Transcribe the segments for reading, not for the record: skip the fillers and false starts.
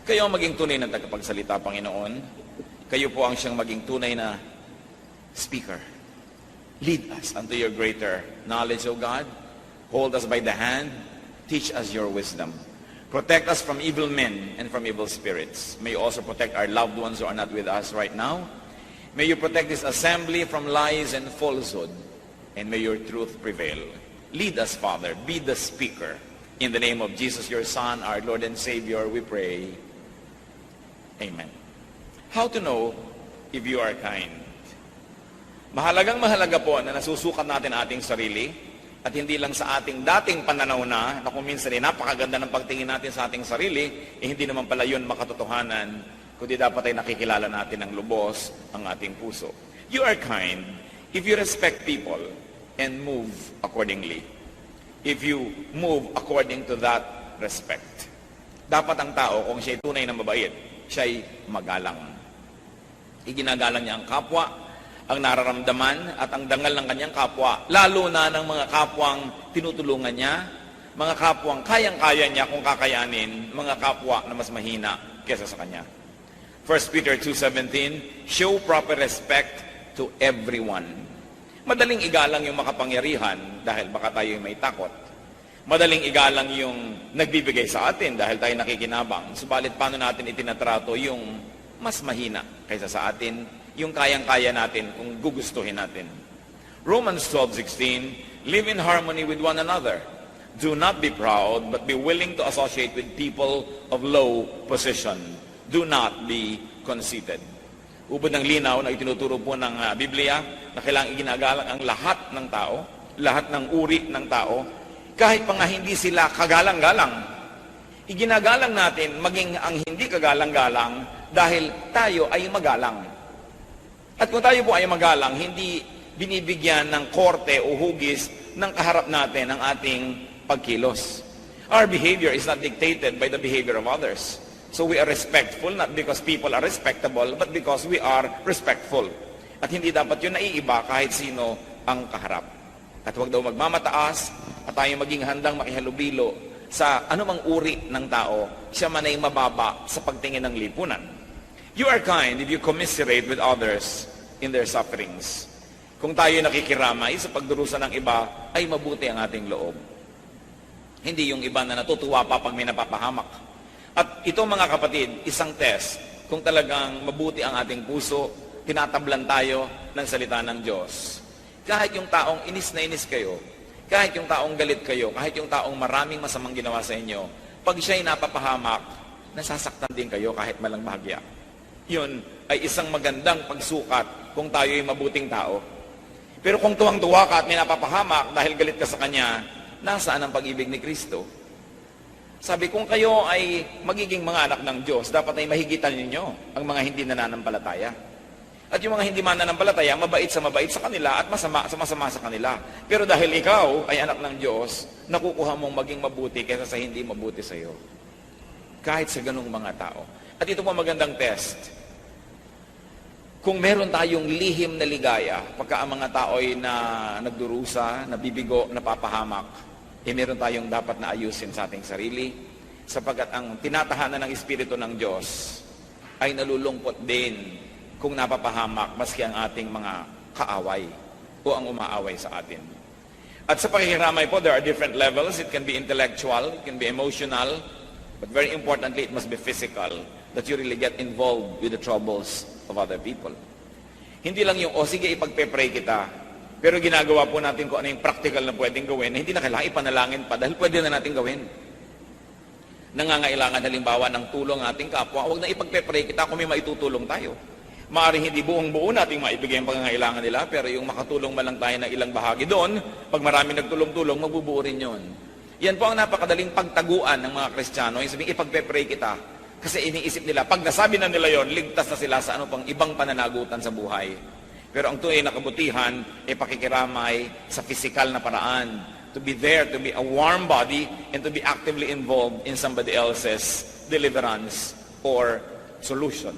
Kayo ang maging tunay na tagapagsalita, Panginoon. Kayo po ang siyang maging tunay na speaker. Lead us unto your greater knowledge, O God. Hold us by the hand. Teach us your wisdom. Protect us from evil men and from evil spirits. May you also protect our loved ones who are not with us right now. May you protect this assembly from lies and falsehood. And may your truth prevail. Lead us, Father. Be the speaker. In the name of Jesus, your Son, our Lord and Savior, we pray. Amen. How to know if you are kind? Mahalagang-mahalaga po na nasusukat natin ating sarili at hindi lang sa ating dating pananaw na kung minsan napakaganda ng pagtingin natin sa ating sarili, hindi naman pala yun makatotohanan, kundi dapat ay nakikilala natin ng lubos ang ating puso. You are kind if you respect people and move accordingly. If you move according to that respect. Dapat ang tao, kung siya'y tunay na mabait, siya'y magalang. Iginagalang niya ang kapwa, ang nararamdaman at ang dangal ng kanyang kapwa, lalo na ng mga kapwang tinutulungan niya, mga kapwang kayang-kaya niya kung kakayanin, mga kapwa na mas mahina kesa sa kanya. 1 Peter 2:17, show proper respect to everyone. Madaling igalang yung makapangyarihan dahil baka tayo may takot. Madaling igalang yung nagbibigay sa atin dahil tayo nakikinabang. Subalit paano natin itinatrato yung mas mahina kaysa sa atin, yung kayang-kaya natin kung gugustuhin natin. Romans 12:16, live in harmony with one another. Do not be proud, but be willing to associate with people of low position. Do not be conceited. Ubod ng linaw na itinuturo po ng Biblia na kailangang iginagalang ang lahat ng tao, lahat ng uri ng tao, kahit pa nga hindi sila kagalang-galang. Iginagalang natin maging ang hindi kagalang-galang dahil tayo ay magalang. At kung tayo po ay magalang, hindi binibigyan ng korte o hugis ng kaharap natin ang ating pagkilos. Our behavior is not dictated by the behavior of others. So we are respectful, not because people are respectable, but because we are respectful. At hindi dapat yun naiiba kahit sino ang kaharap. At huwag daw magmamataas at tayo maging handang makihalubilo sa anumang uri ng tao, siya man ay mababa sa pagtingin ng lipunan. You are kind if you commiserate with others in their sufferings. Kung tayo nakikiramay sa pagdurusa ng iba, ay mabuti ang ating loob. Hindi yung iba na natutuwa pa pag may napapahamak. At ito mga kapatid, isang test kung talagang mabuti ang ating puso, tinatablan tayo ng salita ng Diyos. Kahit yung taong inis na inis kayo, kahit yung taong galit kayo, kahit yung taong maraming masamang ginawa sa inyo, pag siya'y napapahamak, nasasaktan din kayo kahit malang bahagya. Yun ay isang magandang pagsukat kung tayo ay mabuting tao. Pero kung tuwang-tuwa ka at may napapahamak dahil galit ka sa kanya, nasaan ang pag-ibig ni Kristo? Sabi, kung kayo ay magiging mga anak ng Diyos, dapat ay mahigitan ninyo ang mga hindi nananampalataya. At yung mga hindi mananampalataya, mabait sa kanila at masama sa kanila. Pero dahil ikaw ay anak ng Diyos, nakukuha mong maging mabuti kaysa sa hindi mabuti sa iyo. Kahit sa ganung mga tao. At ito po magandang test. Kung meron tayong lihim na ligaya, pagka ang mga tao ay nagdurusa, nabibigo, napapahamak, meron tayong dapat na ayusin sa ating sarili, sapagkat ang tinatahanan ng Espiritu ng Diyos ay nalulungkot din kung napapahamak maski ang ating mga kaaway o ang umaaway sa atin. At sa pakikiramay po, there are different levels. It can be intellectual, it can be emotional, but very importantly, it must be physical, that you really get involved with the troubles of other people. Hindi lang yung, sige, ipagpe-pray kita, pero ginagawa po natin kung ano yung practical na pwedeng gawin, hindi na kailangan ipanalangin pa dahil pwede na natin gawin. Nangangailangan halimbawa ng tulong ating kapwa, huwag na ipagpe-pray kita kung may maitutulong tayo. Maaring hindi buong-buo nating maibigay ang pangangailangan nila, pero yung makatulong man lang tayo ng ilang bahagi doon, pag marami nagtulong-tulong, magbubuo rin yun. Yan po ang napakadaling pagtaguan ng mga Kristiyano, yung sabihin, ipagpe-pray kita. Kasi iniisip nila, pag nasabi na nila yon, ligtas na sila sa ano pang ibang pananagutan sa buhay. Pero ang tunay na kabutihan ay pakikiramay sa physical na paraan. To be there, to be a warm body, and to be actively involved in somebody else's deliverance or solution.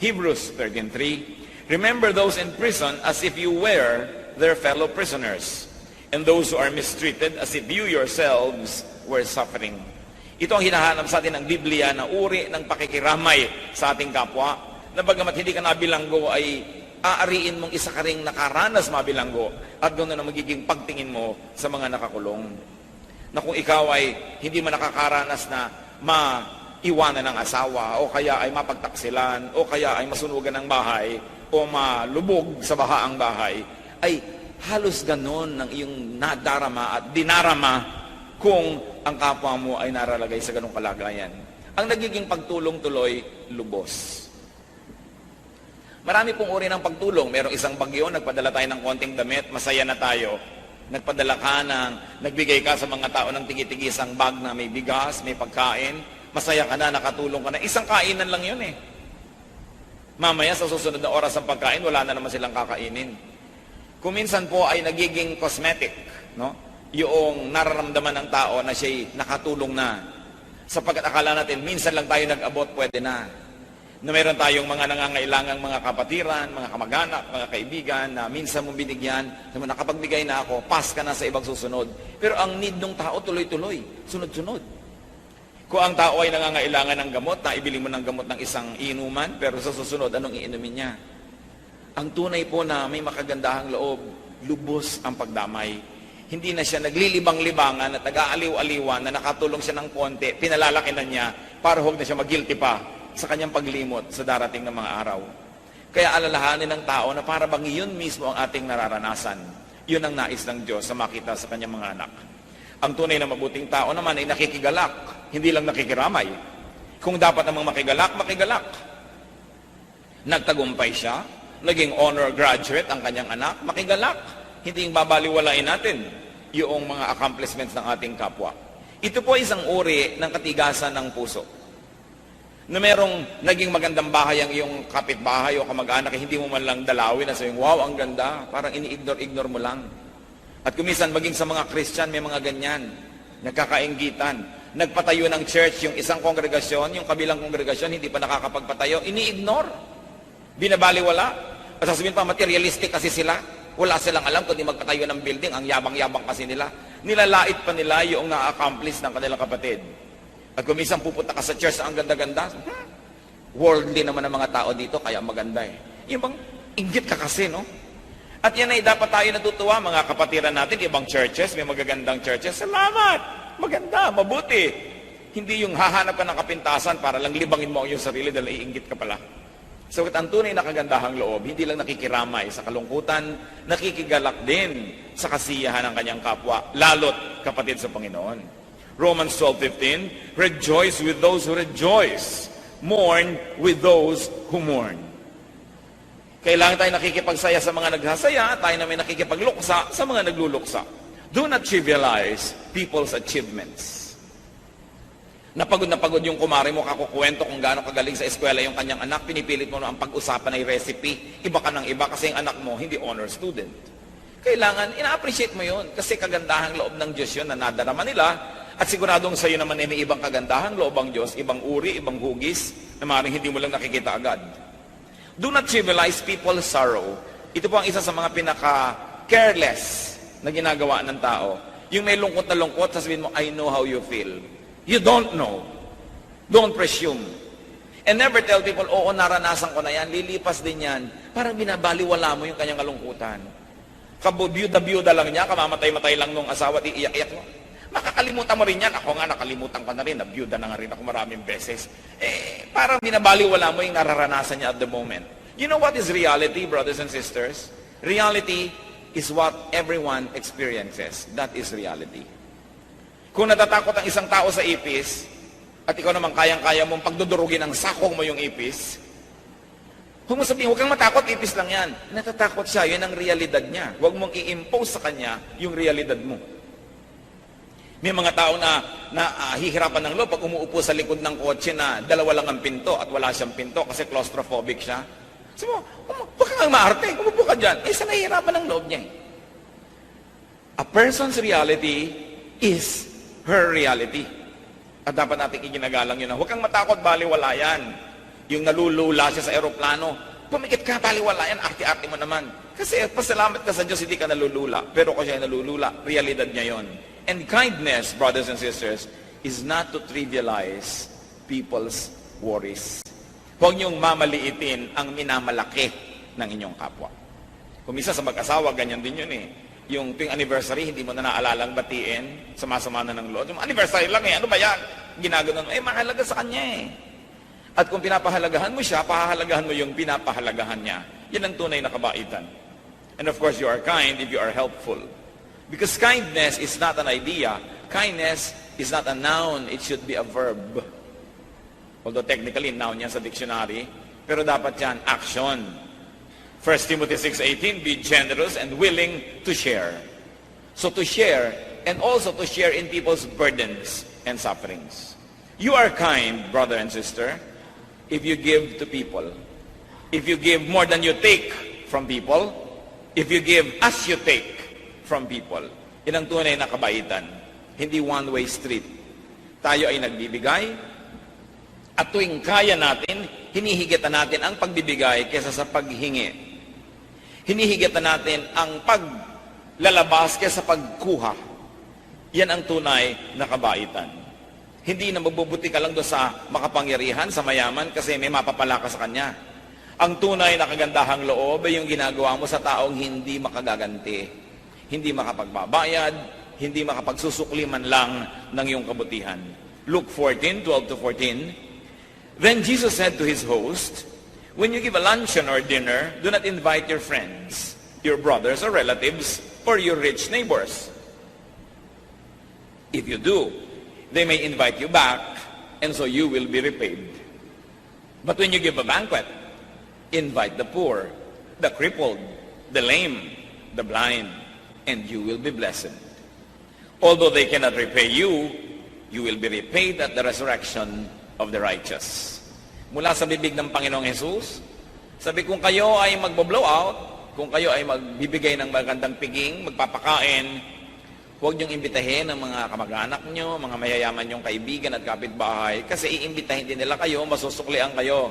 Hebrews 13:3, remember those in prison as if you were their fellow prisoners, and those who are mistreated as if you yourselves were suffering. Ito ang hinahanap sa atin ng Biblia na uri ng pakikiramay sa ating kapwa. Na bagamat hindi ka nabilanggo ay aariin mong isa ka ring nakaranas mabilanggo at ganoon na magiging pagtingin mo sa mga nakakulong. Na kung ikaw ay hindi man nakakaranas na maiwanan ng asawa o kaya ay mapagtaksilan o kaya ay masunugan ng bahay o malubog sa baha ang bahay, ay halos ganon ng iyong nadarama at dinarama kung ang kapwa mo ay naralagay sa ganong kalagayan. Ang nagiging pagtulong tuloy, lubos. Marami pong uri ng pagtulong. Merong isang bagyo, nagpadala tayo ng konting damit, masaya na tayo. Nagpadala ka nagbigay ka sa mga tao ng tigi-tigisang bag na may bigas, may pagkain, masaya ka na, nakatulong ka na. Isang kainan lang yun eh. Mamaya sa susunod na oras ng pagkain, wala na naman silang kakainin. Kung minsan po ay nagiging cosmetic, no? Yung nararamdaman ng tao na siya'y nakatulong na. Sapagkat akala natin, minsan lang tayo nag-abot, pwede na. Na meron tayong mga nangangailangang mga kapatiran, mga kamag-anak, mga kaibigan, na minsan mong binigyan, na nakapagbigay na ako, pass ka na sa ibang susunod. Pero ang need ng tao, tuloy-tuloy, sunod-sunod. Kung ang tao ay nangangailangan ng gamot, na ibili mo ng gamot ng isang inuman, pero sa susunod, anong iinumin niya? Ang tunay po na may makagandahang loob, lubos ang pagdamay. Hindi na siya naglilibang-libangan at nag-aaliw-aliwan na nakatulong siya ng konti, pinalalaki na niya para huwag na siya mag-guilty pa sa kanyang paglimot sa darating na mga araw. Kaya alalahanin ng tao na para bang iyon mismo ang ating nararanasan. Yun ang nais ng Diyos sa makita sa kanyang mga anak. Ang tunay na mabuting tao naman ay nakikigalak, hindi lang nakikiramay. Kung dapat namang makigalak, makigalak. Nagtagumpay siya, naging honor graduate ang kanyang anak, makigalak. Hindi yung babaliwalain natin yung mga accomplishments ng ating kapwa. Ito po isang uri ng katigasan ng puso. Na merong naging magandang bahay ang iyong kapitbahay o kamag-anak, hindi mo man lang dalawin na sabihin, wow, ang ganda, parang ini-ignore mo lang. At kumisan maging sa mga Christian, may mga ganyan, nagkakainggitan. Nagpatayo ng church yung isang kongregasyon, yung kabilang kongregasyon, hindi pa nakakapagpatayo, ini-ignore. Binabaliwala. At sasabihin pa, materialistic kasi sila. Wala silang alam kundi magpatayo ng building, ang yabang-yabang kasi nila. Nilalait pa nila yung na-accomplish ng kanilang kapatid. At kung minsan pupunta ka sa church na ang ganda-ganda, worldly naman ang mga tao dito, kaya maganda eh. Yung bang inggit ka kasi, no? At yan ay dapat tayo natutuwa, mga kapatiran natin, ibang churches, may magagandang churches. Salamat! Maganda, mabuti. Hindi yung hahanap ka ng kapintasan para lang libangin mo ang iyong sarili dahil iinggit ka pala. So, ang tunay na kagandahang loob, hindi lang nakikiramay sa kalungkutan, nakikigalak din sa kasiyahan ng kanyang kapwa, lalo't kapatid sa Panginoon. Romans 12:15, rejoice with those who rejoice, mourn with those who mourn. Kailangan tayo nakikipagsaya sa mga nagsasaya, tayo naman nakikipagluksa sa mga nagluluksa. Do not trivialize people's achievements. Napagod na pagod yung kumari mo, kakukwento kung gaano kagaling sa eskwela yung kanyang anak, pinipilit mo na ang pag-usapan ay recipe, iba ka ng iba kasi yung anak mo hindi honor student. Kailangan, ina-appreciate mo yun kasi kagandahang loob ng Diyos yun na nadarama nila at siguradong sa'yo naman ay may ibang kagandahang loob ang Diyos, ibang uri, ibang hugis na maaaring hindi mo lang nakikita agad. Do not trivialize people's sorrow. Ito po ang isa sa mga pinaka-careless na ginagawa ng tao. Yung may lungkot na lungkot, sasabihin mo, I know how you feel. You don't know. Don't presume. And never tell people, oo, naranasan ko na yan, lilipas din yan. Parang binabaliwala mo yung kanyang kalungkutan. Kabiyuda-biyuda lang niya, kamamatay-matay lang nung asawa at iiyak-iyak mo. Makakalimutan mo rin yan. Ako nga, nakalimutan ko na rin. Nabiyuda na nga rin ako maraming beses. Parang binabaliwala mo yung nararanasan niya at the moment. You know what is reality, brothers and sisters? Reality is what everyone experiences. That is reality. Kung natatakot ang isang tao sa ipis, at ikaw naman kayang-kaya mong pagdudurugin ang sakong mo yung ipis, huwag mo sabihin, huwag kang matakot, ipis lang yan. Natatakot siya, yun ang realidad niya. Huwag mong i-impose sa kanya yung realidad mo. May mga tao na hihirapan ng loob pag umuupo sa likod ng kotse na dalawa lang ang pinto at wala siyang pinto kasi claustrophobic siya. Sabi mo, huwag kang maarte, umupo ka dyan. Sa nahihirapan ng loob niya. A person's reality is her reality. At dapat natin iginagalang yun na huwag kang matakot, baliwala yan. Yung nalulula siya sa aeroplano, pumikit ka, baliwala yan, arte-arte mo naman. Kasi pasalamat ka sa Diyos, hindi ka nalulula. Pero kung siya nalulula, realidad niya yon. And kindness, brothers and sisters, is not to trivialize people's worries. Huwag niyong mamaliitin ang minamalaki ng inyong kapwa. Kung minsan sa mag-asawa, ganyan din yun eh. Yung tuwing anniversary, hindi mo na naalalang batiin, sama-sama na ng loob. Yung anniversary lang eh, ano ba yan? Ginagano mo, mahalaga sa kanya eh. At kung pinapahalagahan mo siya, pahahalagahan mo yung pinapahalagahan niya. Yan ang tunay na kabaitan. And of course, you are kind if you are helpful. Because kindness is not an idea. Kindness is not a noun. It should be a verb. Although technically, noun yan sa dictionary. Pero dapat yan, action. 1 Timothy 6:18, be generous and willing to share. So to share, and also to share in people's burdens and sufferings. You are kind, brother and sister, if you give to people. If you give more than you take from people, if you give as you take from people. Yan ang tunay na kabaitan. Hindi one-way street. Tayo ay nagbibigay, at tuwing kaya natin, hinihigitan natin ang pagbibigay kaysa sa paghingi. Hinihigitan natin ang paglalabas kaysa pagkuha. Yan ang tunay na kabaitan. Hindi na mabubuti ka lang doon sa makapangyarihan, sa mayaman, kasi may mapapala ka sa kanya. Ang tunay na kagandahang loob ay yung ginagawa mo sa taong hindi makagaganti, hindi makapagbabayad, hindi makapagsusukli man lang ng iyong kabutihan. Luke 14:12-14, Then Jesus said to his host, when you give a luncheon or dinner, do not invite your friends, your brothers or relatives, or your rich neighbors. If you do, they may invite you back, and so you will be repaid. But when you give a banquet, invite the poor, the crippled, the lame, the blind, and you will be blessed. Although they cannot repay you, you will be repaid at the resurrection of the righteous. Mula sa bibig ng Panginoong Jesus, sabi, kung kayo ay magbo-blow out, kung kayo ay magbibigay ng magandang piging, magpapakain, huwag niyong imbitahin ang mga kamag-anak niyo, mga mayayaman niyong kaibigan at kapitbahay, kasi iimbitahin din nila kayo, masusuklian kayo.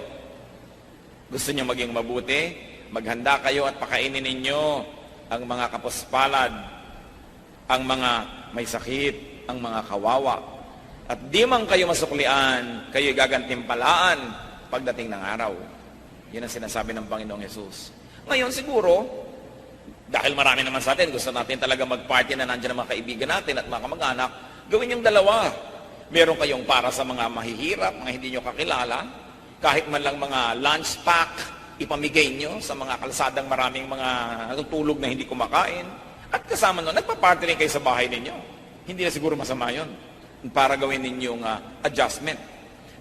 Gusto niyo maging mabuti, maghanda kayo at pakainin ninyo ang mga kapuspalad, ang mga may sakit, ang mga kawawa. At di man kayo masuklian, kayo gagantimpalaan pagdating ng araw. Yan ang sinasabi ng Panginoong Yesus. Ngayon siguro, dahil marami naman sa atin, gusto natin talaga mag-party na nandiyan ang mga kaibigan natin at mga kamag-anak, gawin yung dalawa. Meron kayong para sa mga mahihirap, mga hindi nyo kakilala, kahit man lang mga lunch pack, ipamigay nyo sa mga kalsadang maraming mga natutulog na hindi kumakain. At kasama nun, nagpa-party rin kayo sa bahay ninyo. Hindi na siguro masama yun para gawin ninyong adjustment.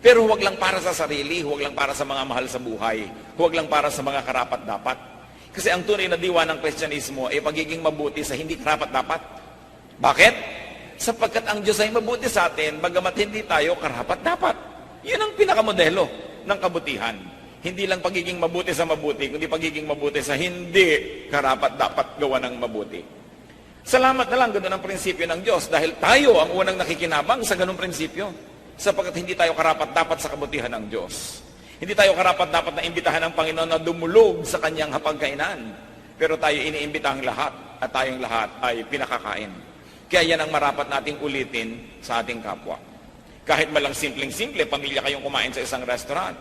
Pero huwag lang para sa sarili, huwag lang para sa mga mahal sa buhay, huwag lang para sa mga karapat-dapat. Kasi ang tunay na diwa ng Kristyanismo ay pagiging mabuti sa hindi karapat-dapat. Bakit? Sapagkat ang Diyos ay mabuti sa atin, bagamat hindi tayo karapat-dapat. Yun ang pinakamodelo ng kabutihan. Hindi lang pagiging mabuti sa mabuti, kundi pagiging mabuti sa hindi karapat-dapat gawa ng mabuti. Salamat na lang, ganoon ang prinsipyo ng Diyos dahil tayo ang unang nakikinabang sa ganung prinsipyo sapagkat hindi tayo karapat-dapat sa kabutihan ng Diyos. Hindi tayo karapat-dapat na imbitahan ng Panginoon na dumulog sa kanyang hapagkainan. Pero tayo iniimbitahang lahat at tayong lahat ay pinakakain. Kaya yan ang marapat nating ulitin sa ating kapwa. Kahit malang simpleng-simple, pamilya kayong kumain sa isang restaurant.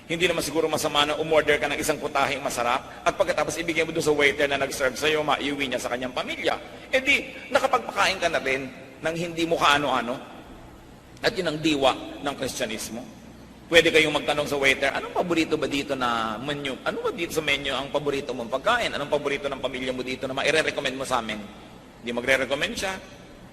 Hindi naman siguro masama na umorder ka ng isang putahing masarap at pagkatapos ibigay mo doon sa waiter na nag-serve sa'yo, maiuwi niya sa kanyang pamilya. E di, nakapagpakain ka na rin ng hindi mo kaano-ano. At yun ang diwa ng Kristyanismo. Pwede kayong magtanong sa waiter, anong paborito ba dito na menu? Ano ba dito sa menu ang paborito mong pagkain? Anong paborito ng pamilya mo dito na maire-recommend mo sa amin? Hindi magre-recommend siya.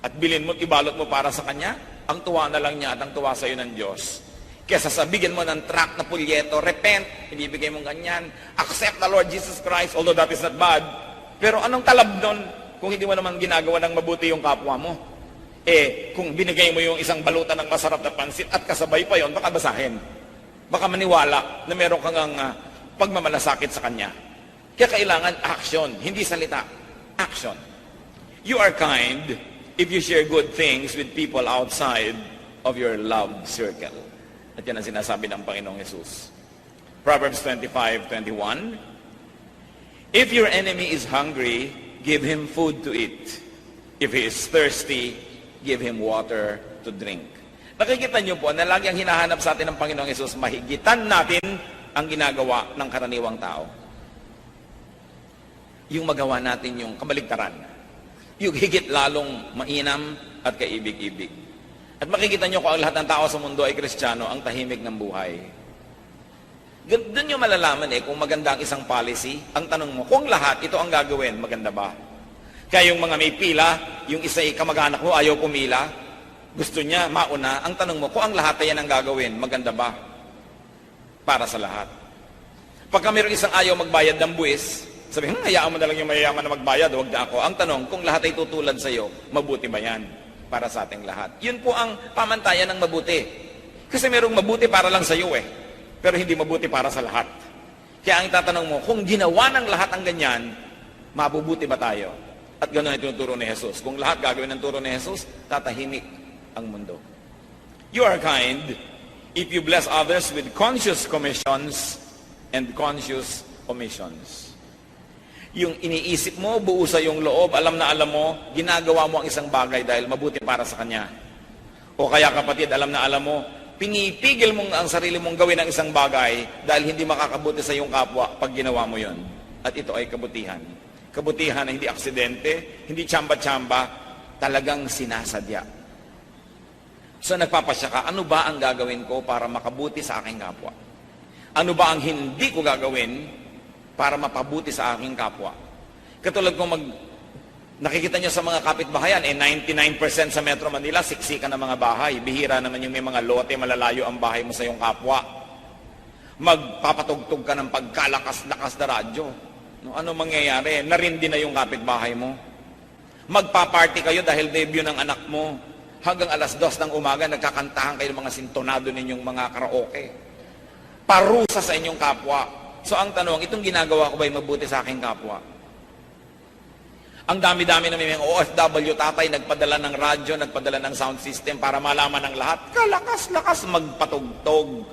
At bilin mo, ibalot mo para sa kanya, ang tuwa na lang niya at ang tuwa sa iyo ng Diyos. Kesa sabigyan mo ng tract na pulyeto, repent, ibibigay mong ganyan, accept the Lord Jesus Christ, although that is not bad. Pero anong talab nun kung hindi mo naman ginagawa ng mabuti yung kapwa mo? Kung binigay mo yung isang balutan ng masarap na pansit at kasabay pa yon, baka basahin. Baka maniwala na meron kang pagmamalasakit sa kanya. Kaya kailangan action, hindi salita. Action. You are kind if you share good things with people outside of your love circle. At yan ang sinasabi ng Panginoong Yesus. Proverbs 25:21. If your enemy is hungry, give him food to eat. If he is thirsty, give him water to drink. Nakikita niyo po na lagi ang hinahanap sa atin ng Panginoong Hesus, mahigitan natin ang ginagawa ng karaniwang tao. Yung magawa natin yung kabaligtaran. Yung higit lalong mainam at kaibig-ibig. At makikita niyo kung ang lahat ng tao sa mundo ay Kristiyano, ang tahimik ng buhay. Doon nyo malalaman kung maganda ang isang policy. Ang tanong mo, kung lahat ito ang gagawin, maganda ba? Kaya yung mga may pila, yung isa ay kamag-anak mo, ayaw pumila, gusto niya mauna. Ang tanong mo, kung ang lahat ay yan ang gagawin, maganda ba? Para sa lahat. Pagka mayroong isang ayaw magbayad ng buwis, sabi, hayaan mo na lang yung mayayaman na magbayad, huwag na ako. Ang tanong, kung lahat ay tutulad sa iyo, mabuti ba yan? Para sa ating lahat. Yun po ang pamantayan ng mabuti. Kasi mayroong mabuti para lang sa iyo pero hindi mabuti para sa lahat. Kaya ang tatanong mo, kung ginawa ng lahat ang ganyan, mabubuti ba tayo? At ganoon ay tinuturo ni Jesus. Kung lahat gagawin ng turo ni Jesus, tatahimik ang mundo. You are kind if you bless others with conscious commissions and conscious omissions. Yung iniisip mo, buo sa yung loob, alam na alam mo, ginagawa mo ang isang bagay dahil mabuti para sa kanya. O kaya kapatid, alam na alam mo, pinipigil mong ang sarili mong gawin ang isang bagay dahil hindi makakabuti sa iyong kapwa pag ginawa mo yon. At ito ay kabutihan. Kabutihan na hindi aksidente, hindi tsamba-tsamba, talagang sinasadya. So nagpapasya ka, ano ba ang gagawin ko para makabuti sa aking kapwa? Ano ba ang hindi ko gagawin para mapabuti sa aking kapwa? Katulad kung nakikita nyo sa mga kapitbahayan, 99% sa Metro Manila, siksikan ng mga bahay. Bihira naman yung may mga lote, malalayo ang bahay mo sa iyong kapwa. Magpapatugtog ka ng pagkalakas-lakas na radyo. No, ano mangyayari? Narindi na yung kapitbahay mo. Magpaparty kayo dahil debut ng anak mo. Hanggang alas 2 ng umaga, nagkakantahan kayo ng mga sintonado ninyong mga karaoke. Parusa sa inyong kapwa. So ang tanong, itong ginagawa ko ba'y mabuti sa aking kapwa? Ang dami-dami na may mga OFW tatay, nagpadala ng radyo, nagpadala ng sound system para malaman ng lahat, kalakas-lakas magpatugtog.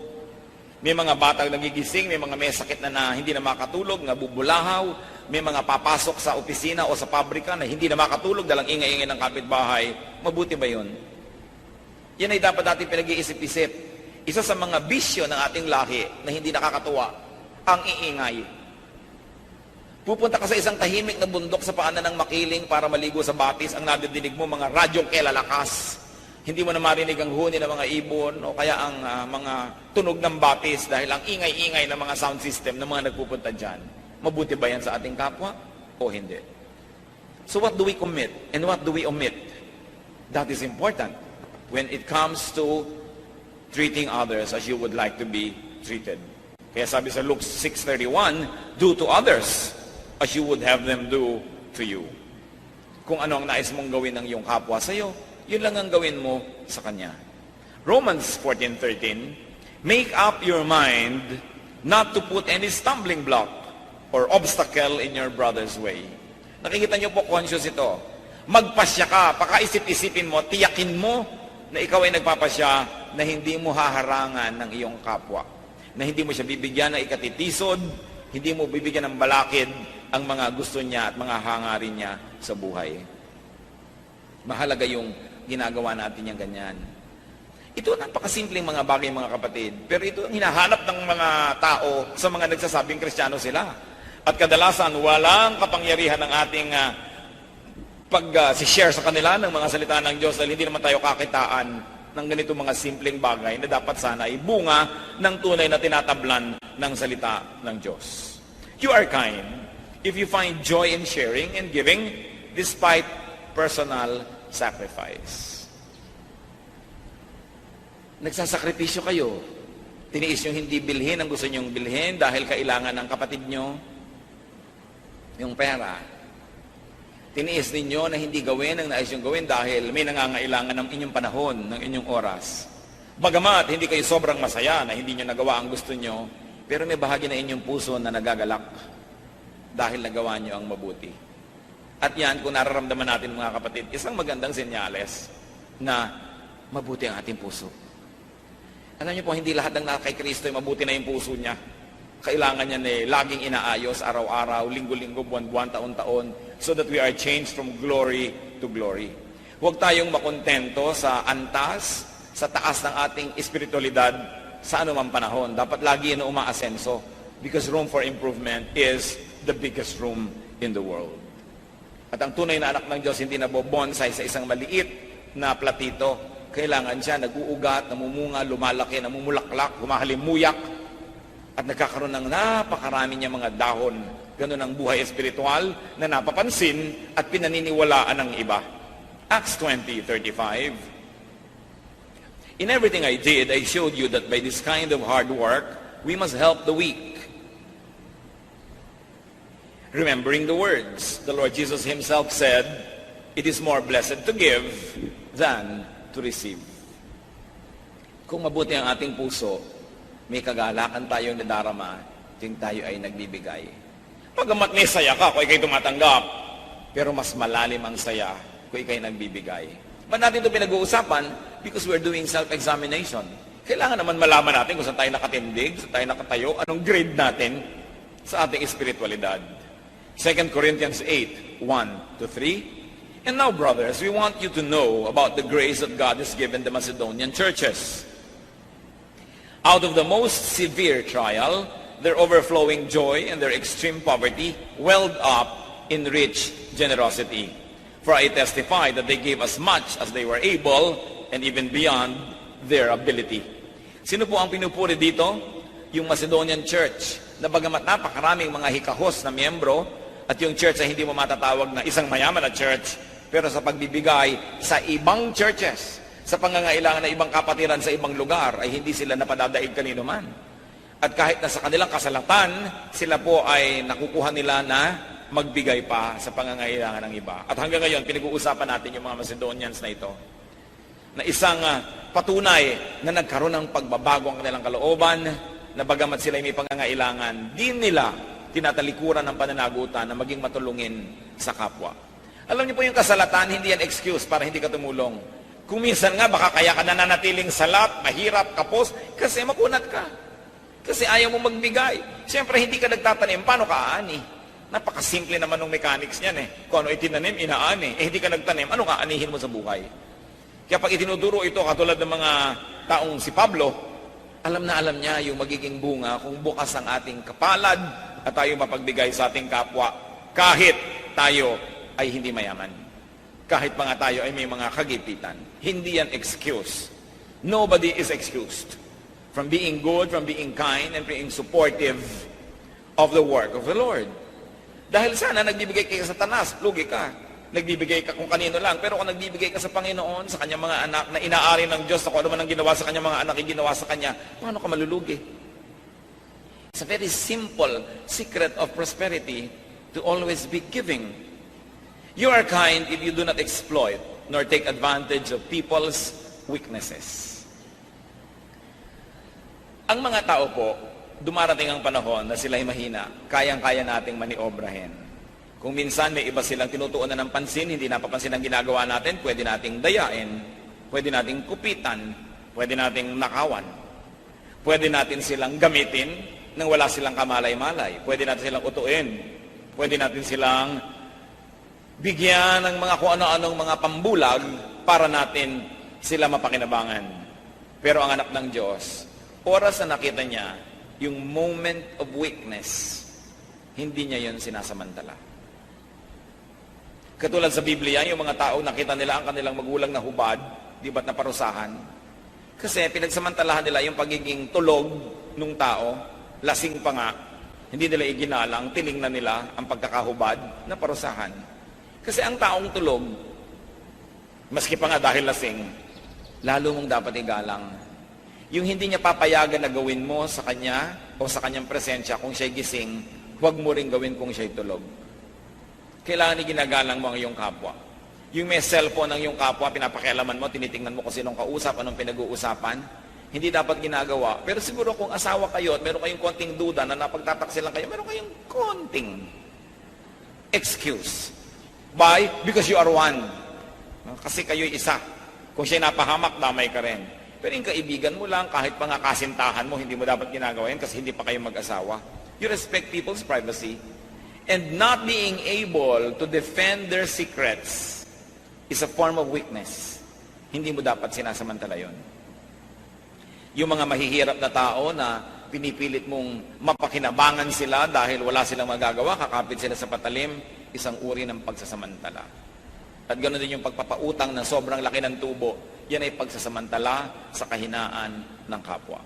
May mga batang nagigising, may mga may sakit na hindi na makatulog, nabubulahaw, may mga papasok sa opisina o sa pabrika na hindi na makatulog dalang ingay-ingay ng kapitbahay. Mabuti ba yun? Yan ay dapat natin pinag-iisip-isip. Isa sa mga bisyo ng ating lahi na hindi nakakatuwa, ang iingay. Pupunta ka sa isang tahimik na bundok sa paanan ng makiling para maligo sa batis, ang nadidinig mo mga radyong kelalakas. Hindi mo na marinig ang huni ng mga ibon o kaya ang mga tunog ng batis dahil ang ingay-ingay ng mga sound system ng mga nagpupunta dyan. Mabuti ba yan sa ating kapwa o hindi? So what do we commit and what do we omit? That is important when it comes to treating others as you would like to be treated. Kaya sabi sa Luke 6:31, do to others as you would have them do to you. Kung ano ang nais mong gawin ng iyong kapwa sa iyo, yun lang ang gawin mo sa kanya. Romans 14:13, make up your mind not to put any stumbling block or obstacle in your brother's way. Nakikita niyo po, conscious ito. Magpasya ka, pakaisip-isipin mo, tiyakin mo na ikaw ay nagpapasya na hindi mo haharangan ng iyong kapwa. Na hindi mo siya bibigyan ng ikatitisod, hindi mo bibigyan ng balakid ang mga gusto niya at mga hangarin niya sa buhay. Mahalaga yung ginagawa natin yung ganyan. Ito napakasimpleng mga bagay, mga kapatid. Pero ito ang hinahanap ng mga tao sa mga nagsasabing Kristiyano sila. At kadalasan, walang kapangyarihan ng ating pag-share sa kanila ng mga salita ng Diyos dahil hindi naman tayo kakitaan ng ganito mga simpleng bagay na dapat sana ay bunga ng tunay na tinatablan ng salita ng Diyos. You are kind if you find joy in sharing and giving despite personal sacrifice. Nagsasakripisyo kayo. Tiniis nyo hindi bilhin ang gusto nyong bilhin dahil kailangan ng kapatid nyo yung pera. Tiniis ninyo na hindi gawin ang nais nyong gawin dahil may nangangailangan ng inyong panahon, ng inyong oras. Bagamat hindi kayo sobrang masaya na hindi nyo nagawa ang gusto nyo, pero may bahagi na inyong puso na nagagalak dahil nagawa nyo ang mabuti. At yan, kung nararamdaman natin mga kapatid, isang magandang senyales na mabuti ang ating puso. Alam niyo po, hindi lahat ng kay Kristo ay mabuti na yung puso niya. Kailangan niya laging inaayos, araw-araw, linggo-linggo, buwan-buwan, taon-taon, so that we are changed from glory to glory. Huwag tayong makontento sa antas, sa taas ng ating espiritualidad sa anumang panahon. Dapat lagi na umaasenso because room for improvement is the biggest room in the world. At ang tunay na anak ng Diyos hindi nabobonsay sa isang maliit na platito. Kailangan siya nag-uugat, namumunga, lumalaki, namumulaklak, humahalimuyak, at nagkakaroon ng napakarami niya mga dahon. Ganun ang buhay espiritual na napapansin at pinaniniwalaan ng iba. Acts 20:35. In everything I did, I showed you that by this kind of hard work, we must help the weak. Remembering the words, the Lord Jesus himself said, it is more blessed to give than to receive. Kung mabuti ang ating puso, may kagalakan tayong nadarama, ting tayo ay nagbibigay. Pagamat may saya ka kung ikay tumatanggap, pero mas malalim ang saya kung ikay nagbibigay. Ba't natin ito pinag-uusapan? Because we're doing self-examination. Kailangan naman malaman natin kung saan tayo nakatindig, saan tayo nakatayo, anong grade natin sa ating espiritualidad. 2 Corinthians 8:1-3. And now, brothers, we want you to know about the grace that God has given the Macedonian churches. Out of the most severe trial, their overflowing joy and their extreme poverty welled up in rich generosity. For I testify that they gave as much as they were able and even beyond their ability. Sino po ang pinupuri dito? Yung Macedonian church, na bagamat napakaraming mga hikahos na miyembro, at yung church ay hindi mo matatawag na isang mayaman na church, pero sa pagbibigay sa ibang churches, sa pangangailangan ng ibang kapatiran sa ibang lugar, ay hindi sila napadadaig kanino man. At kahit na sa kanilang kasalatan, sila po ay nakukuha nila na magbigay pa sa pangangailangan ng iba. At hanggang ngayon, pinag-uusapan natin yung mga Macedonians na ito, na isang patunay na nagkaroon ng pagbabago ang kanilang kalooban, na bagamat sila ay may pangangailangan, di nila tinatalikuran ng pananagutan na maging matulungin sa kapwa. Alam niyo po yung kasalatan, hindi yan excuse para hindi ka tumulong. Kung minsan nga, baka kaya ka nananatiling salat, mahirap, kapos, kasi makunat ka. Kasi ayaw mo magbigay. Siyempre, hindi ka nagtatanim, paano ka aani? Napakasimple naman ng mechanics niyan eh. Kung ano itinanim, inaani. Hindi ka nagtanim, ano ka anihin mo sa buhay? Kaya pag itinuduro ito, katulad ng mga taong si Pablo, alam na alam niya yung magiging bunga kung bukas ang ating kapalad at tayo mapagbigay sa ating kapwa kahit tayo ay hindi mayaman. Kahit pa nga tayo ay may mga kagipitan. Hindi yan excuse. Nobody is excused from being good, from being kind, and being supportive of the work of the Lord. Dahil sana nagbibigay ka sa Satanas, lugi ka. Nagbibigay ka kung kanino lang, pero kung nagbibigay ka sa Panginoon, sa kanyang mga anak, na inaari ng Diyos, na kung ano man ang ginawa sa kanyang mga anak, ginawa sa kanya, paano ka malulugi? It's a very simple secret of prosperity to always be giving. You are kind if you do not exploit nor take advantage of people's weaknesses. Ang mga tao po, dumarating ang panahon na sila'y mahina, kayang-kaya nating maniobrahin. Kung minsan may iba silang tinutuunan ng pansin, hindi napapansin ang ginagawa natin, pwede nating dayain, pwede nating kupitan, pwede nating nakawan, pwede natin silang gamitin nang wala silang kamalay-malay. Pwede natin silang utuin. Pwede natin silang bigyan ng mga kung ano-anong mga pambulag para natin sila mapakinabangan. Pero ang anak ng Diyos, oras na nakita niya yung moment of weakness, hindi niya yun sinasamantala. Katulad sa Biblia, yung mga tao nakita nila ang kanilang magulang na hubad, di ba't naparusahan? Kasi pinagsamantalahan nila yung pagiging tulog ng tao, lasing pa nga, hindi nila iginalang, tiningnan nila ang pagkakahubad na parusahan. Kasi ang taong tulog, maski pa nga dahil lasing, lalo mong dapat igalang. Yung hindi niya papayagan na gawin mo sa kanya o sa kanyang presensya kung siya'y gising, huwag mo rin gawin kung siya'y tulog. Kailangan ginagalang mo ang iyong kapwa. Yung may cellphone ng iyong kapwa, pinapakialaman mo, tinitingnan mo kung sinong kausap, anong pinag-uusapan, hindi dapat ginagawa. Pero siguro kung asawa kayo at meron kayong konting duda na napagtataksil lang kayo, meron kayong konting excuse. Why? Because you are one. Kasi kayo'y isa. Kung siya'y napahamak, damay ka rin. Pero yung kaibigan mo lang, kahit pa nga kasintahan mo, hindi mo dapat ginagawa yan kasi hindi pa kayo mag-asawa. You respect people's privacy. And not being able to defend their secrets is a form of weakness. Hindi mo dapat sinasamantala yon. Yung mga mahihirap na tao na pinipilit mong mapakinabangan sila dahil wala silang magagawa, kakapit sila sa patalim, isang uri ng pagsasamantala. At ganoon din yung pagpapautang ng sobrang laki ng tubo, yan ay pagsasamantala sa kahinaan ng kapwa.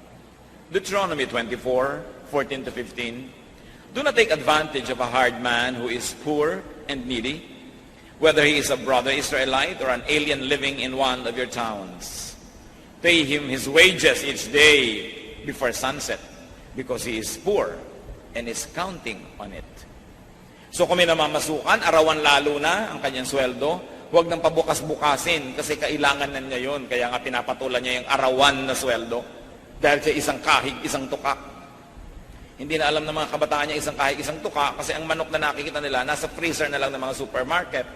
Deuteronomy 24:14 to 15, do not take advantage of a hard man who is poor and needy, whether he is a brother Israelite or an alien living in one of your towns. Pay him his wages each day before sunset, because he is poor and is counting on it. So kung may namamasukan, arawan lalo na ang kanyang sweldo, huwag nang pabukas-bukasin kasi kailangan na niya yun. Kaya nga pinapatulan niya yung arawan na sweldo dahil sa isang kahig, isang tuka. Hindi na alam ng mga kabataan niya isang kahig, isang tuka kasi ang manok na nakikita nila nasa freezer na lang ng mga supermarket.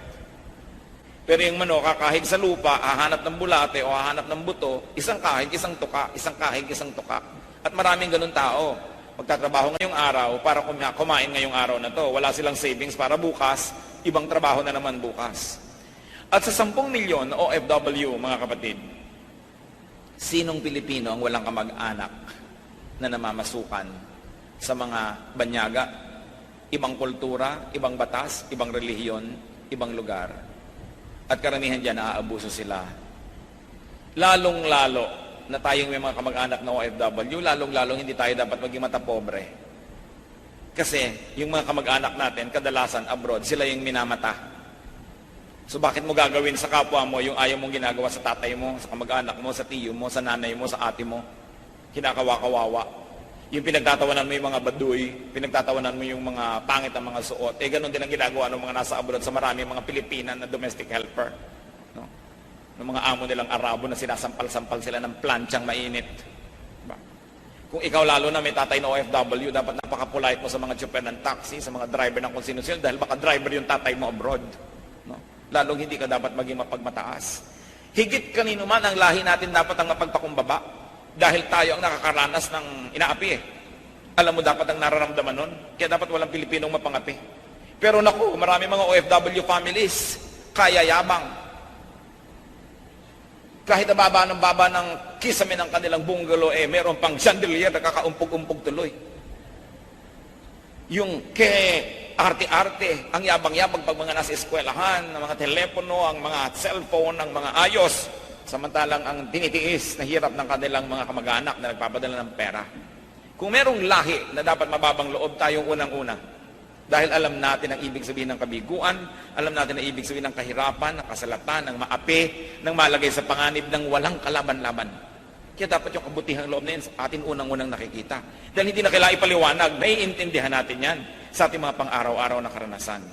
Pero yung manok, kakahig sa lupa, hahanap ng bulate o hahanap ng buto, isang kahig, isang tuka, isang kahig, isang tuka. At maraming ganun tao. Magtatrabaho ngayong araw para kumain ngayong araw na to. Wala silang savings para bukas, ibang trabaho na naman bukas. At sa 10 milyon OFW, mga kapatid, sinong Pilipino ang walang kamag-anak na namamasukan sa mga banyaga, ibang kultura, ibang batas, ibang relihiyon, ibang lugar? At karamihan dyan, naaabuso sila. Lalong-lalo na tayong may mga kamag-anak na OFW, lalong-lalong hindi tayo dapat maging matapobre. Kasi yung mga kamag-anak natin, kadalasan abroad, sila yung minamata. So bakit mo gagawin sa kapwa mo yung ayaw mong ginagawa sa tatay mo, sa kamag-anak mo, sa tiyo mo, sa nanay mo, sa ate mo? Kinakawa-kawawa. Yung pinagtatawanan mo yung mga baduy, pinagtatawanan mo yung mga pangit ang mga suot, ganun din ang ginagawa ng mga nasa abroad sa marami mga Pilipinan na domestic helper. No? Ng mga amo nilang Arabo na sinasampal-sampal sila ng planchang mainit. Diba? Kung ikaw lalo na may tatay na OFW, dapat napaka-polite mo sa mga chauffeur ng taxi, sa mga driver ng kung sino-sino, dahil baka driver yung tatay mo abroad. No? Lalong hindi ka dapat maging mapagmataas. Higit kanino man ang lahi natin dapat ang mapagpakumbaba. Dahil tayo ang nakakaranas ng inaapi eh. Alam mo dapat ang nararamdaman nun. Kaya dapat walang Pilipinong mapangapi. Pero naku, marami mga OFW families, kaya yabang. Kahit baba ng kisame ng kanilang bungalow, meron pang chandelier na kakaumpog-umpog tuloy. Yung arte-arte, ang yabang-yabang pag mga nasa eskwelahan, ang mga telepono, ang mga cellphone, ang mga ayos, samantalang ang tinitiis na hirap ng kanilang mga kamag-anak na nagpapadala ng pera. Kung merong lahi na dapat mababang loob tayong unang-una, dahil alam natin ang ibig sabihin ng kabiguan, alam natin ang ibig sabihin ng kahirapan, ng kasalatan, ng maapi, ng malagay sa panganib ng walang kalaban-laban. Kaya dapat yung kabutihang loob na yun sa atin unang-unang nakikita. Dahil hindi na kailangan ipaliwanag, naiintindihan natin yan sa ating mga pang-araw-araw na karanasan.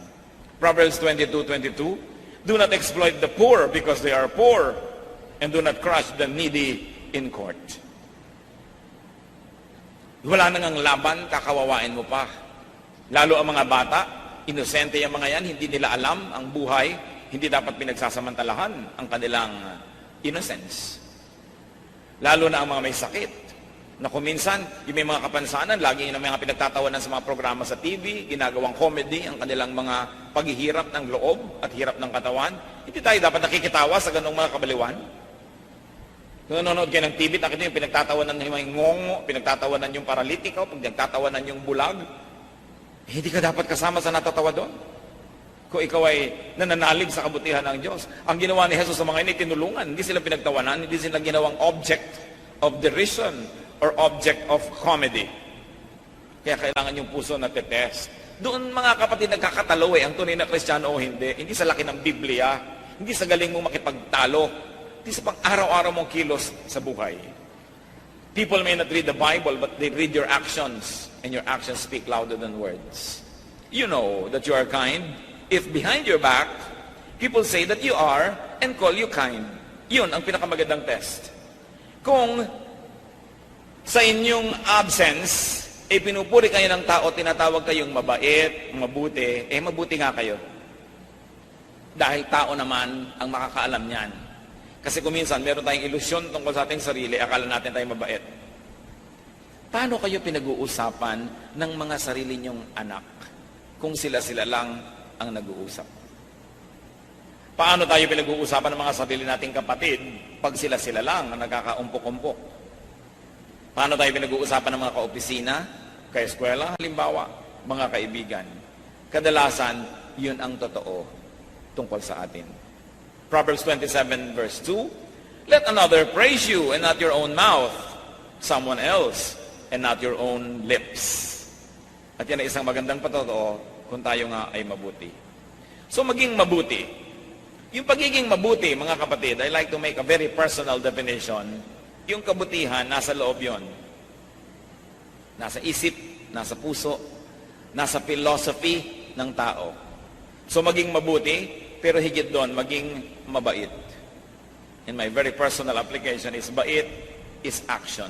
Proverbs 22:22, do not exploit the poor because they are poor, and do not crush the needy in court. Wala nang ang laban, kakawawain mo pa. Lalo ang mga bata, inosente yung mga yan, hindi nila alam ang buhay, hindi dapat pinagsasamantalahan ang kanilang innocence. Lalo na ang mga may sakit, na kung minsan, yung may mga kapansanan, lagi yung mga pinagtatawanan sa mga programa sa TV, ginagawang comedy, ang kanilang mga paghihirap ng loob at hirap ng katawan. Hindi tayo dapat nakikitawa sa ganong mga kabaliwan. Kung nanonood kayo ng TV, nakita yung pinagtatawanan yung mga ngongo, pinagtatawanan yung paralitiko, pinagtatawanan yung bulag. Hindi ka dapat kasama sa natatawa doon. Kung ikaw ay nananalig sa kabutihan ng Diyos. Ang ginawa ni Jesus sa mga ini, tinulungan. Hindi sila pinagtawanan, hindi sila ginawang object of derision or object of comedy. Kaya kailangan yung puso na tetest. Doon mga kapatid nagkakatalo ang tunay na Kristiyano o hindi. Hindi sa laki ng Biblia, hindi sa galing mong makipagtalo, hindi sa pang-araw-araw mong kilos sa buhay. People may not read the Bible, but they read your actions, and your actions speak louder than words. You know that you are kind if behind your back, people say that you are and call you kind. Yun ang pinakamagandang test. Kung sa inyong absence, pinupuri kayo ng tao, tinatawag kayong mabait, mabuti, mabuti nga kayo. Dahil tao naman ang makakaalam niyan. Kasi kung minsan, meron tayong ilusyon tungkol sa ating sarili, akala natin tayo mabait. Paano kayo pinag-uusapan ng mga sarili niyong anak kung sila-sila lang ang nag-uusap? Paano tayo pinag-uusapan ng mga sarili nating kapatid pag sila-sila lang ang nagkakaumpok-umpok? Paano tayo pinag-uusapan ng mga kaopisina, kaeskwela, halimbawa, mga kaibigan? Kadalasan, yun ang totoo tungkol sa atin. Proverbs 27 verse 2, let another praise you and not your own mouth, someone else and not your own lips. At yan ay isang magandang patotoo kung tayo nga ay mabuti. So maging mabuti. Yung pagiging mabuti, mga kapatid, I like to make a very personal definition. Yung kabutihan, nasa loob yon. Nasa isip, nasa puso, nasa philosophy ng tao. So maging mabuti, pero higit doon, maging mabait. In my very personal application is bait is action.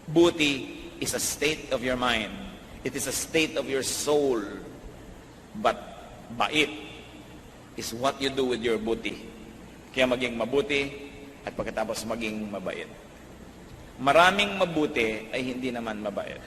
Buti is a state of your mind. It is a state of your soul. But bait is what you do with your buti. Kaya maging mabuti at pagkatapos maging mabait. Maraming mabuti ay hindi naman mabait.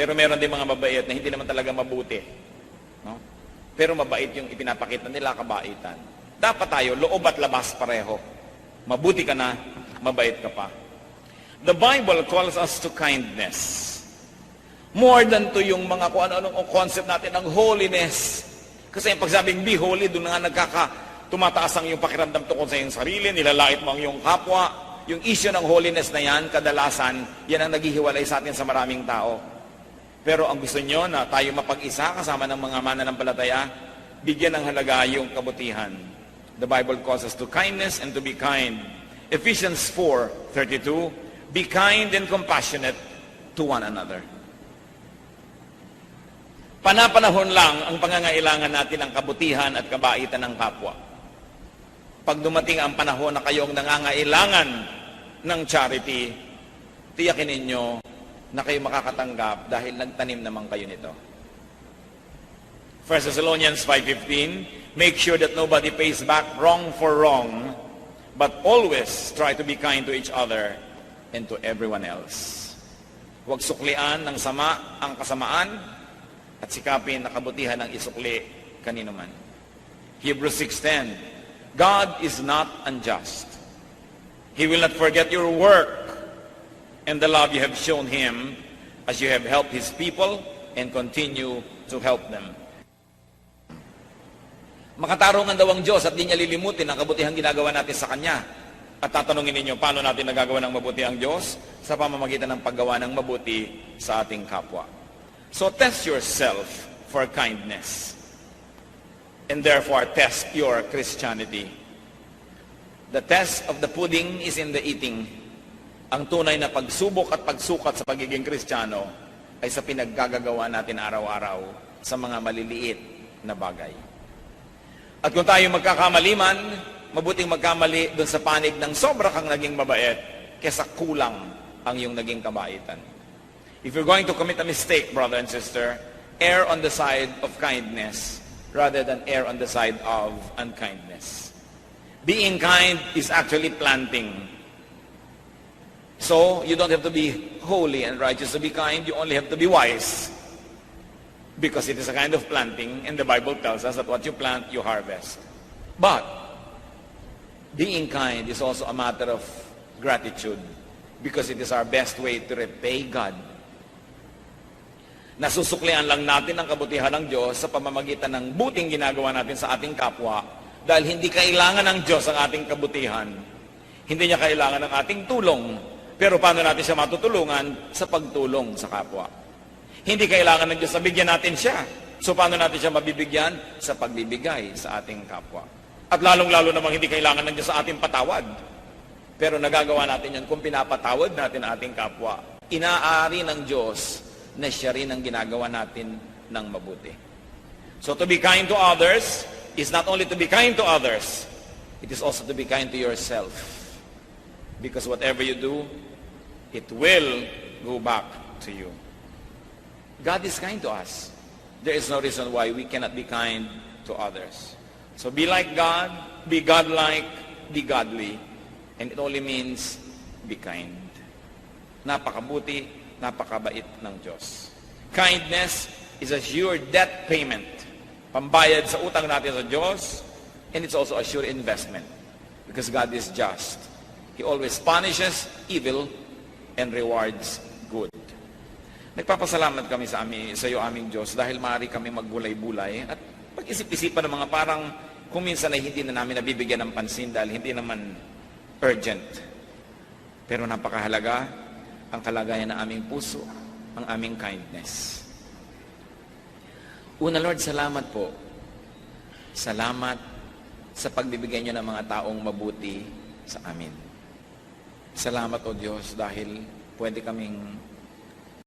Pero meron din mga mabait na hindi naman talaga mabuti. No? Pero mabait yung ipinapakita nila, kabaitan. Dapat tayo, loob at labas pareho. Mabuti ka na, mabait ka pa. The Bible calls us to kindness. More than to yung mga kung ano-anong concept natin ng holiness. Kasi yung pagsabing be holy, doon nga tumataas ang yung pakiramdam tungkol sa iyong sarili, nilalait mo ang iyong kapwa. Yung issue ng holiness na yan, kadalasan, yan ang naghihiwalay sa atin sa maraming tao. Pero ang gusto nyo na tayo mapag-isa kasama ng mga mananampalataya, bigyan ng halaga yung kabutihan. The Bible calls us to kindness and to be kind. Ephesians 4:32, be kind and compassionate to one another. Panapanahon lang ang pangangailangan natin ng kabutihan at kabaitan ng kapwa. Pag dumating ang panahon na kayong nangangailangan ng charity, tiyakin ninyo na kayo makakatanggap dahil nagtanim naman kayo nito. 1 Thessalonians 5:15, make sure that nobody pays back wrong for wrong, but always try to be kind to each other and to everyone else. Huwag suklian ng sama ang kasamaan at sikapin na kabutihan ng isukli kanino man. Hebrews 6:10, God is not unjust. He will not forget your work and the love you have shown Him as you have helped His people and continue to help them. Makatarungan daw ang Diyos at di niya lilimutin ang kabutihang ginagawa natin sa Kanya. At tatanungin ninyo, paano natin nagagawa ng mabuti ang Diyos? Sa pamamagitan ng paggawa ng mabuti sa ating kapwa. So test yourself for kindness. And therefore test your Christianity. The test of the pudding is in the eating. Ang tunay na pagsubok at pagsukat sa pagiging Kristiyano ay sa pinaggagawa natin araw-araw sa mga maliliit na bagay. At kung tayo magkakamali man, mabuting magkamali doon sa panig ng sobra kang naging mabait kesa kulang ang iyong naging kabaitan. If you're going to commit a mistake, brother and sister, err on the side of kindness rather than err on the side of unkindness. Being kind is actually planting. So, you don't have to be holy and righteous to be kind. You only have to be wise. because it is a kind of planting, and the Bible tells us that what you plant, you harvest. But being kind is also a matter of gratitude because it is our best way to repay God. Nasusuklian lang natin ang kabutihan ng Diyos sa pamamagitan ng buting ginagawa natin sa ating kapwa dahil hindi kailangan ng Diyos ang ating kabutihan. Hindi niya kailangan ng ating tulong. Pero paano natin siya matutulungan? Sa pagtulong sa kapwa. Hindi kailangan ng Diyos na bigyan natin siya. So paano natin siya mabibigyan? Sa pagbibigay sa ating kapwa. At lalong-lalo namang hindi kailangan ng Diyos sa ating patawad. Pero nagagawa natin yan kung pinapatawad natin ang ating kapwa. Inaari ng Diyos na siya rin ang ginagawa natin ng mabuti. So to be kind to others is not only to be kind to others, it is also to be kind to yourself. Because whatever you do, it will go back to you. God is kind to us. There is no reason why we cannot be kind to others. So be like God, be godlike, be godly. And it only means be kind. Napakabuti, napakabait ng Diyos. Kindness is a sure debt payment. Pambayad sa utang natin sa Diyos, and it's also a sure investment. Because God is just. He always punishes evil and rewards good. Nagpapasalamat kami sa iyo aming Diyos dahil maaari kami magbulay-bulay at pag-isip-isipan ng mga parang kung minsan ay hindi na namin nabibigyan ng pansin dahil hindi naman urgent. Pero napakahalaga ang kalagayan ng aming puso, ang aming kindness. Una, Lord, salamat po. Salamat sa pagbibigay niyo ng mga taong mabuti sa amin. Salamat, O Diyos, dahil pwede kaming